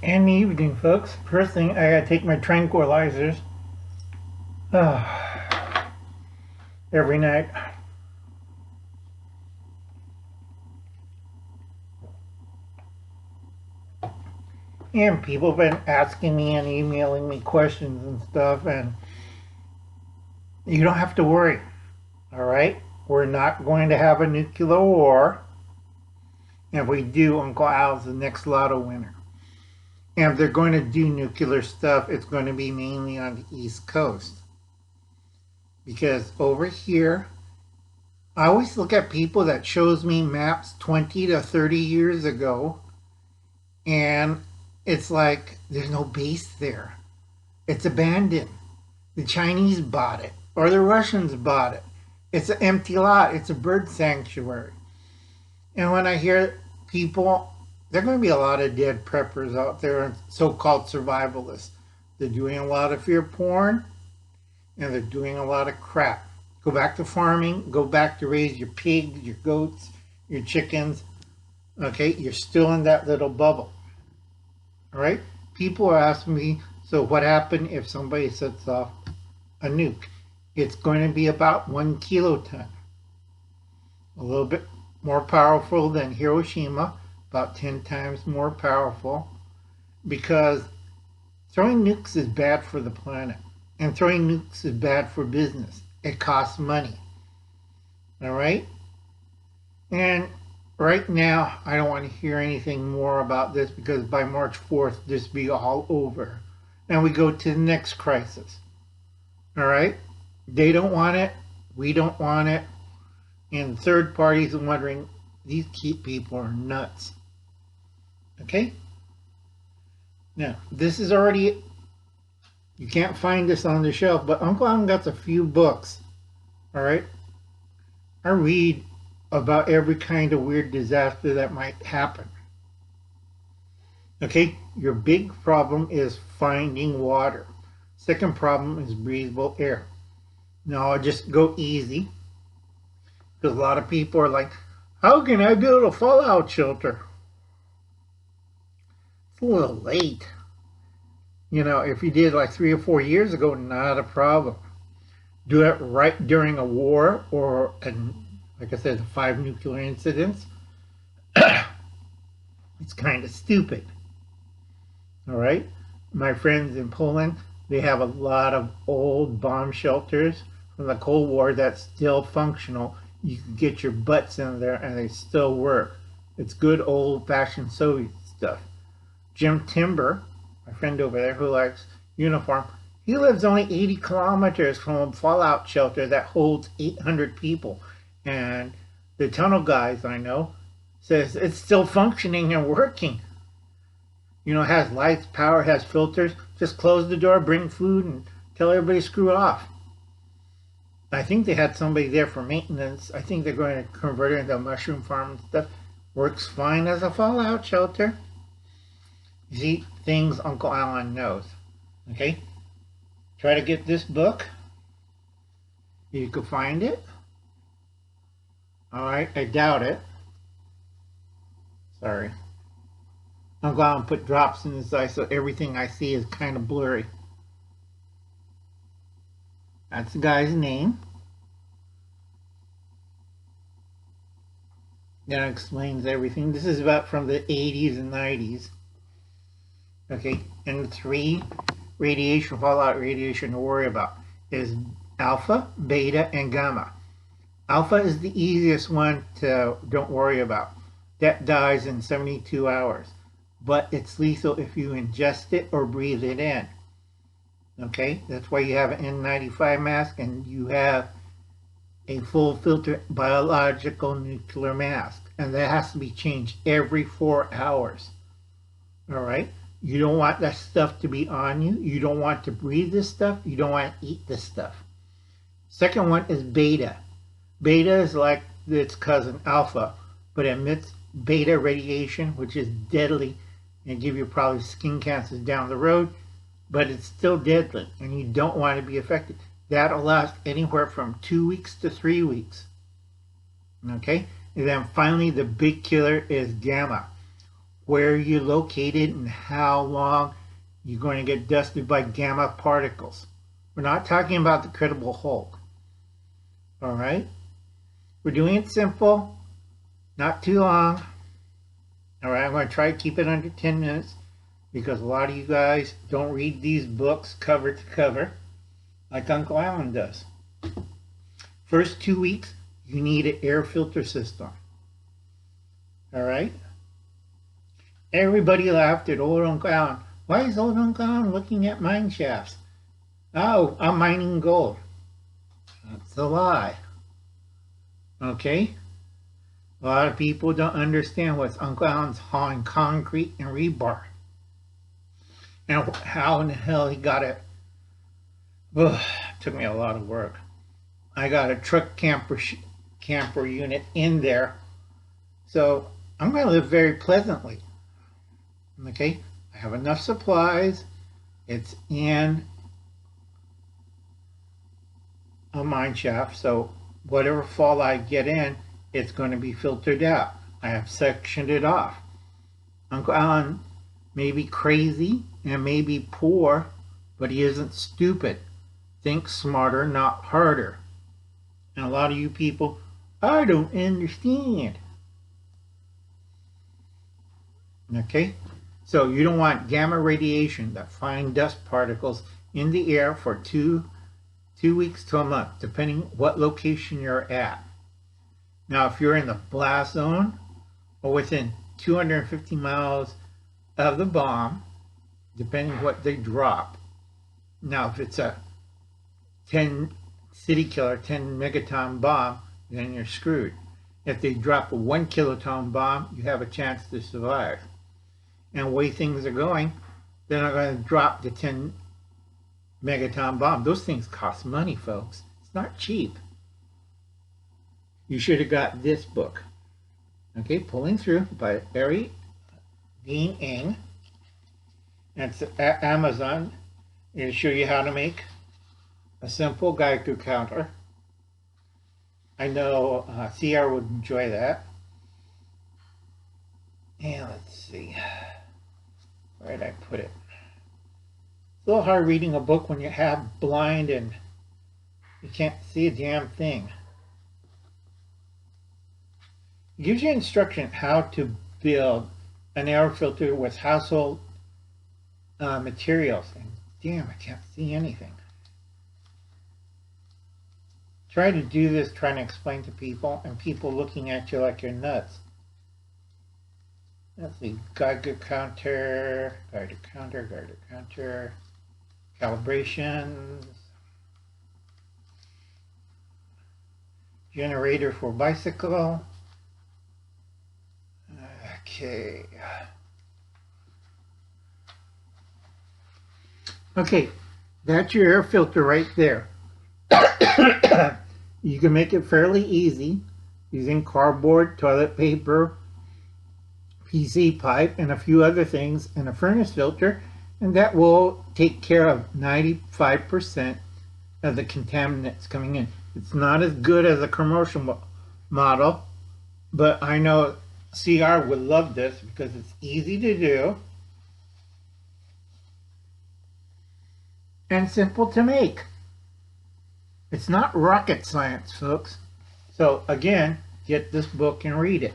And the evening, folks. First thing, I gotta take my tranquilizers every night. And people have been asking me and emailing me questions and stuff, and you don't have to worry, all right? We're not going to have a nuclear war. And if we do, Uncle Al's the next lotto winner. And if they're going to do nuclear stuff, it's going to be mainly on the East Coast. Because over here, I always look at people that shows me maps 20 to 30 years ago, and it's like there's no base there. It's abandoned. The Chinese bought it, or the Russians bought it. It's an empty lot. It's a bird sanctuary. And when I hear people, there are going to be a lot of dead preppers out there and so-called survivalists. They're doing a lot of fear porn, and they're doing a lot of crap. Go back to farming. Go back to raise your pigs, your goats, your chickens. Okay, you're still in that little bubble. All right? People are asking me, so what happened if somebody sets off a nuke? It's going to be about 1 kiloton. A little bit more powerful than Hiroshima, about 10 times more powerful, because throwing nukes is bad for the planet, and throwing nukes is bad for business. It costs money. All right? And right now, I don't want to hear anything more about this, because by March 4th, this will be all over. And we go to the next crisis. All right? They don't want it. We don't want it. And third parties are wondering, these people are nuts. Okay? Now, this is already, you can't find this on the shelf, but Uncle Alan got a few books. All right? I read about every kind of weird disaster that might happen. Okay? Your big problem is finding water. Second problem is breathable air. Now, I'll just go easy, because a lot of people are like, how can I build a fallout shelter? It's a little late. You know, if you did like 3 or 4 years ago, not a problem. Do it right during a war or, like I said, 5 nuclear incidents. It's kind of stupid. All right? My friends in Poland, they have a lot of old bomb shelters from the Cold War that's still functional. You can get your butts in there and they still work. It's good old-fashioned Soviet stuff. Jim Timber, my friend over there who likes uniform, he lives only 80 kilometers from a fallout shelter that holds 800 people. And the tunnel guys I know says it's still functioning and working. You know, it has lights, power, has filters. Just close the door, bring food, and tell everybody to screw off. I think they had somebody there for maintenance. I think they're going to convert it into a mushroom farm and stuff. Works fine as a fallout shelter. You see, things Uncle Alan knows. Okay? Try to get this book. You can find it. Alright, I doubt it. Sorry. Uncle Alan put drops in his eye, so everything I see is kind of blurry. That's the guy's name. That explains everything. This is about from the 80s and 90s. Okay, and the 3 radiation, fallout radiation to worry about is alpha, beta, and gamma. Alpha is the easiest one to don't worry about. That dies in 72 hours. But it's lethal if you ingest it or breathe it in. Okay, that's why you have an N95 mask and you have a full filter biological nuclear mask. And that has to be changed every 4 hours. All right, you don't want that stuff to be on you. You don't want to breathe this stuff. You don't want to eat this stuff. Second one is beta. Beta is like its cousin alpha, but emits beta radiation, which is deadly and give you probably skin cancers down the road, but it's still deadly and you don't want to be affected. That'll last anywhere from 2 weeks to 3 weeks. Okay, and then finally the big killer is gamma. where you're located and how long you're going to get dusted by gamma particles. We're not talking about the Incredible Hulk. All right? We're doing it simple, not too long. All right, I'm going to try to keep it under 10 minutes because a lot of you guys don't read these books cover to cover like Uncle Alan does. First 2 weeks, you need an air filter system. All right? Everybody laughed at old Uncle Alan. Why is old Uncle Alan looking at mine shafts? Oh, I'm mining gold. That's a lie. Okay? A lot of people don't understand what's Uncle Alan's hauling concrete and rebar. And how in the hell he got it. Ugh, took me a lot of work. I got a truck camper unit in there. So I'm going to live very pleasantly. Okay? I have enough supplies. It's in a mine shaft. So whatever fall I get in, it's going to be filtered out. I have sectioned it off. Uncle Alan may be crazy and may be poor, but he isn't stupid. Think smarter, not harder. And a lot of you people, I don't understand. Okay? So you don't want gamma radiation, that fine dust particles, in the air for two weeks to a month, depending what location you're at. Now, if you're in the blast zone or within 250 miles of the bomb, depending what they drop. Now, if it's a 10 city killer, 10 megaton bomb, then you're screwed. If they drop a 1 kiloton bomb, you have a chance to survive. And the way things are going, they're not going to drop the 10 megaton bomb. Those things cost money, folks. It's not cheap. You should have got this book. Okay, Pulling Through by Barry Dean Ing. And it's at Amazon. It'll show you how to make a simple Geiger counter. I know CR would enjoy that. And let's see. Where did I put it? It's a little hard reading a book when you have blind and you can't see a damn thing. It gives you instruction how to build an air filter with household materials. And damn, I can't see anything. Try to do this trying to explain to people and people looking at you like you're nuts. Let's see, Geiger counter, calibrations, generator for bicycle. Okay. Okay, that's your air filter right there. You can make it fairly easy using cardboard, toilet paper, PC pipe, and a few other things, and a furnace filter, and that will take care of 95% of the contaminants coming in. It's not as good as a commercial model, but I know CR would love this because it's easy to do and simple to make. It's not rocket science, folks. So again, get this book and read it.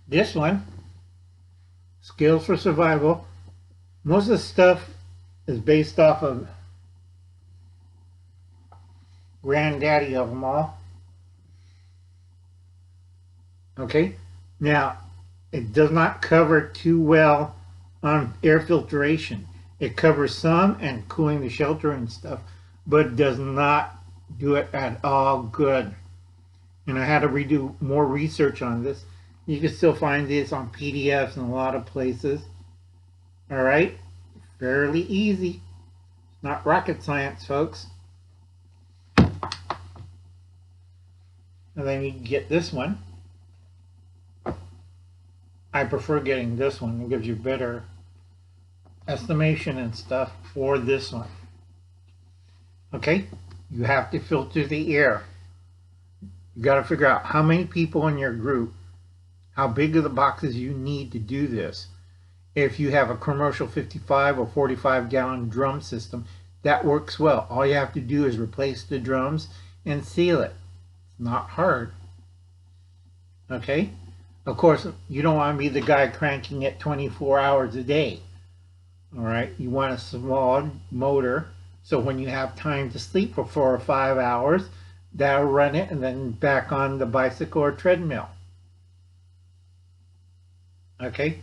This one, Skills for Survival, most of the stuff is based off of granddaddy of them all. Okay, now it does not cover too well on air filtration. It covers some and cooling the shelter and stuff, but it does not do it at all good. And I had to redo more research on this. You can still find this on PDFs in a lot of places. All right, fairly easy. It's not rocket science, folks. And then you can get this one. I prefer getting this one. It gives you better estimation and stuff for this one. Okay, you have to filter the air. You got to figure out how many people in your group how big are the boxes you need to do this. If you have a commercial 55 or 45 gallon drum system, that works well. All you have to do is replace the drums and seal it. It's not hard. Okay? Of course, you don't want to be the guy cranking it 24 hours a day. All right? You want a small motor, so when you have time to sleep for 4 or 5 hours, that'll run it and then back on the bicycle or treadmill. Okay?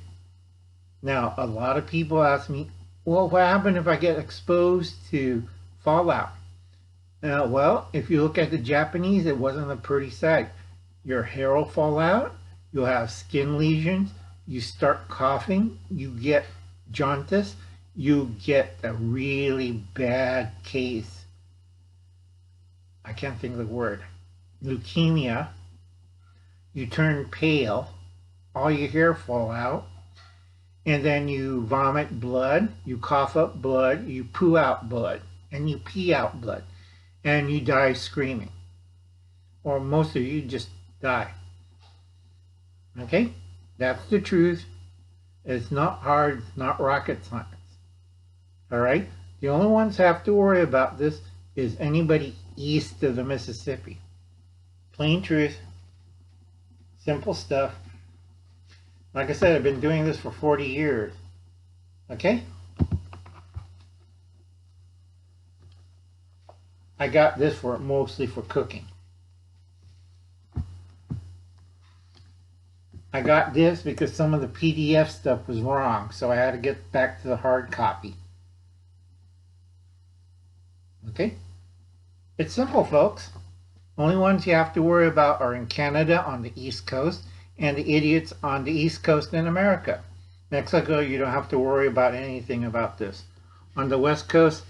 Now, a lot of people ask me, well, what happens if I get exposed to fallout? Well, if you look at the Japanese, it wasn't a pretty sight. Your hair will fall out, you'll have skin lesions, you start coughing, you get jaundice, you get a really bad case. I can't think of the word. Leukemia. You turn pale, all your hair fall out, and then you vomit blood, you cough up blood, you poo out blood, and you pee out blood, and you die screaming. Or most of you just die. Okay? That's the truth. It's not hard, it's not rocket science. Alright? The only ones who have to worry about this is anybody east of the Mississippi. Plain truth. Simple stuff. Like I said, I've been doing this for 40 years. Okay? I got this for mostly for cooking. I got this because some of the PDF stuff was wrong, so I had to get back to the hard copy. Okay? It's simple, folks. Only ones you have to worry about are in Canada on the East Coast and the idiots on the East Coast in America. Mexico, you don't have to worry about anything about this. On the West Coast,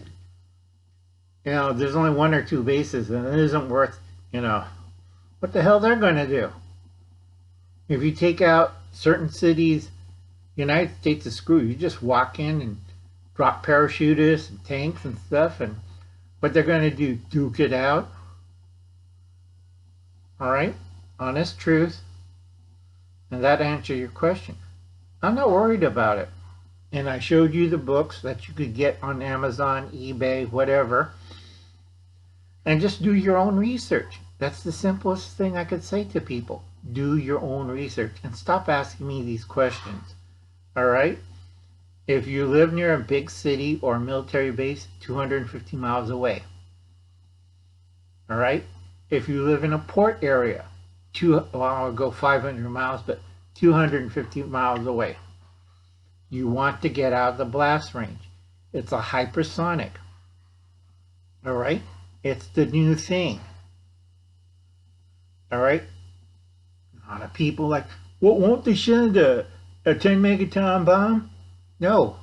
you know, there's only 1 or 2 bases, and it isn't worth, you know, what the hell they're going to do. If you take out certain cities, the United States is screwed. You just walk in and drop parachutists and tanks and stuff, and what they're going to do, duke it out. All right? Honest truth. And that answers your question. I'm not worried about it. And I showed you the books that you could get on Amazon, eBay, whatever. And just do your own research. That's the simplest thing I could say to people. Do your own research and stop asking me these questions. All right? If you live near a big city or a military base, 250 miles away. All right? If you live in a port area, I'll go 500 miles, but 250 miles away. You want to get out of the blast range. It's a hypersonic. All right? It's the new thing. All right? A lot of people like, well, won't they send a 10 megaton bomb? No.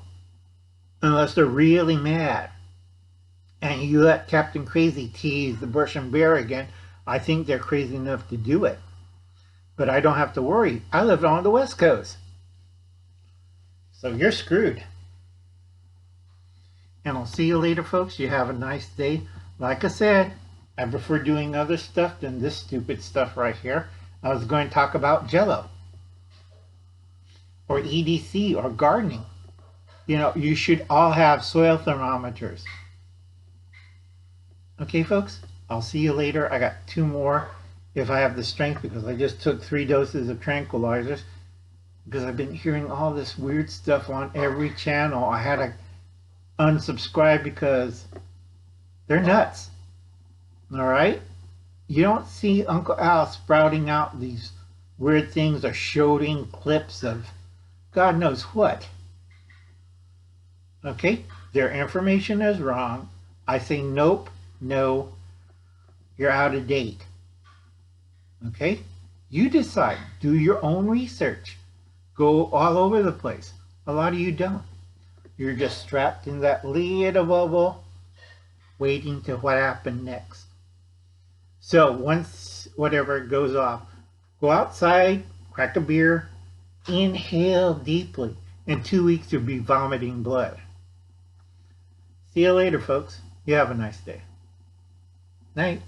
Unless they're really mad. And you let Captain Crazy tease the Russian bear again, I think they're crazy enough to do it. But I don't have to worry. I live on the West Coast. So you're screwed. And I'll see you later, folks. You have a nice day. Like I said, I prefer doing other stuff than this stupid stuff right here. I was going to talk about Jello. Or EDC or gardening. You know, you should all have soil thermometers. Okay, folks? I'll see you later. I got 2 more if I have the strength, because I just took 3 doses of tranquilizers because I've been hearing all this weird stuff on every channel. I had to unsubscribe because they're nuts. All right? You don't see Uncle Al sprouting out these weird things or showing clips of God knows what. Okay? Their information is wrong. I say nope, no, you're out of date. Okay? You decide. Do your own research. Go all over the place. A lot of you don't. You're just strapped in that little bubble waiting to what happened next. So once whatever goes off, go outside, crack a beer, inhale deeply. In 2 weeks you'll be vomiting blood. See you later, folks. You have a nice day. Night.